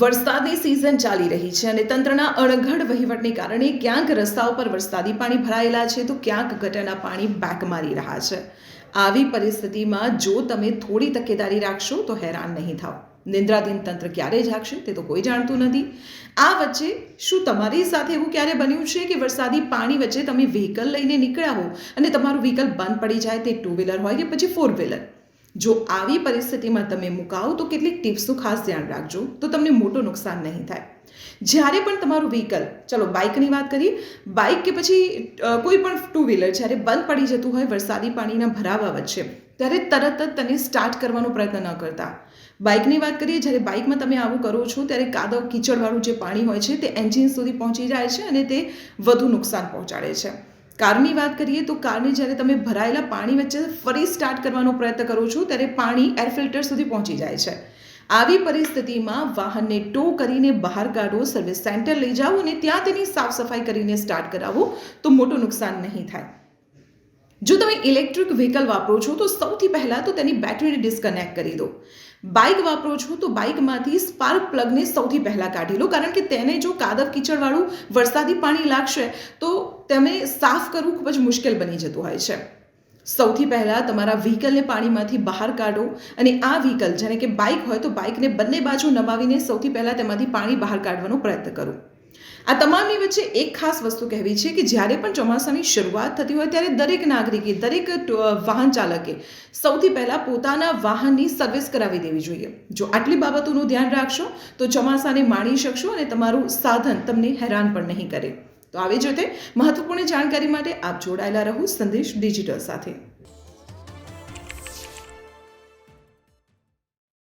વરસાદની સિઝન ચાલી રહી છે અને તંત્રના અણઘડ વહીવટને કારણે ક્યાંક રસ્તાઓ પર વરસાદી પાણી ભરાયેલા છે તો ક્યાંક ગટરના પાણી બેક મારી રહ્યા છે. આવી પરિસ્થિતિમાં જો તમે થોડી તકેદારી રાખશો તો હેરાન નહીં થાવ. નિંદ્રાધીન તંત્ર ક્યારે જાગશે તે તો કોઈ જાણતું નથી. આ વચ્ચે શું તમારી સાથે એવું ક્યારે બન્યું છે કે વરસાદી પાણી વચ્ચે તમે વ્હીકલ લઈને નીકળ્યા હો અને તમારું વ્હીકલ બંધ પડી જાય, તે 2 વ્હીલર હોય કે પછી 4 વ્હીલર? જો આવી પરિસ્થિતિમાં તમે મુકાઓ તો કેટલીક ટિપ્સનું ખાસ ધ્યાન રાખજો, તો તમને મોટું નુકસાન નહીં થાય. જ્યારે પણ તમારું વ્હીકલ, ચલો બાઇકની વાત કરીએ, બાઇક કે પછી કોઈ પણ 2 વ્હીલર જ્યારે બંધ પડી જતું હોય વરસાદી પાણીના ભરાવા વચ્ચે, ત્યારે તરત જ તેને સ્ટાર્ટ કરવાનો પ્રયત્ન ન કરતા. બાઇકની વાત કરીએ, જ્યારે બાઇકમાં તમે આવું કરો છો ત્યારે કાદવ કીચડવાળું જે પાણી હોય છે તે એન્જિન સુધી પહોંચી જાય છે અને તે વધુ નુકસાન પહોંચાડે છે. કારની વાત કરીએ તો કારને જ્યારે તમે ભરાયેલા પાણી વચ્ચે ફરી સ્ટાર્ટ કરવાનો પ્રયત્ન કરો છો ત્યારે પાણી એર ફિલ્ટર સુધી પહોંચી જાય છે. આવી પરિસ્થિતિમાં વાહનને ટો કરીને બહાર કાઢો, સર્વિસ સેન્ટર લઈ જાઓ અને ત્યાં તેની સાફ સફાઈ કરીને સ્ટાર્ટ કરાવો તો મોટું નુકસાન નહીં થાય. જો તમે ઇલેક્ટ્રિક વ્હીકલ વાપરો છો તો સૌથી પહેલાં તો તેની બેટરીને ડિસ્કનેક્ટ કરી દો. બાઇક વાપરો છો તો બાઇકમાંથી સ્પાર્ક પ્લગને સૌથી પહેલાં કાઢી લો, કારણ કે તેને જો કાદવ કીચડવાળું વરસાદી પાણી લાગશે તો તેને સાફ કરવું ખૂબ જ મુશ્કેલ બની જતું હોય છે. સૌથી પહેલાં તમારા વ્હીકલને પાણીમાંથી બહાર કાઢો અને આ વ્હીકલ, જાણે કે બાઇક હોય તો બાઇકને બંને બાજુ નમાવીને સૌથી પહેલાં તેમાંથી પાણી બહાર કાઢવાનો પ્રયત્ન કરો. આ તમામની વચ્ચે એક ખાસ વસ્તુ કહેવી છે કે જ્યારે પણ ચોમાસાની શરૂઆત થતી હોય ત્યારે દરેક નાગરિકે, દરેક વાહન ચાલકે સૌથી પહેલાં પોતાના વાહનની સર્વિસ કરાવી દેવી જોઈએ. જો આટલી બાબતોનું ધ્યાન રાખશો તો ચોમાસાને માણી શકશો અને તમારું સાધન તમને હેરાન પણ નહીં કરે. તો આવી જ રીતે મહત્વપૂર્ણ જાણકારી માટે આપ જોડાયેલા રહો સંદેશ ડિજિટલ સાથે.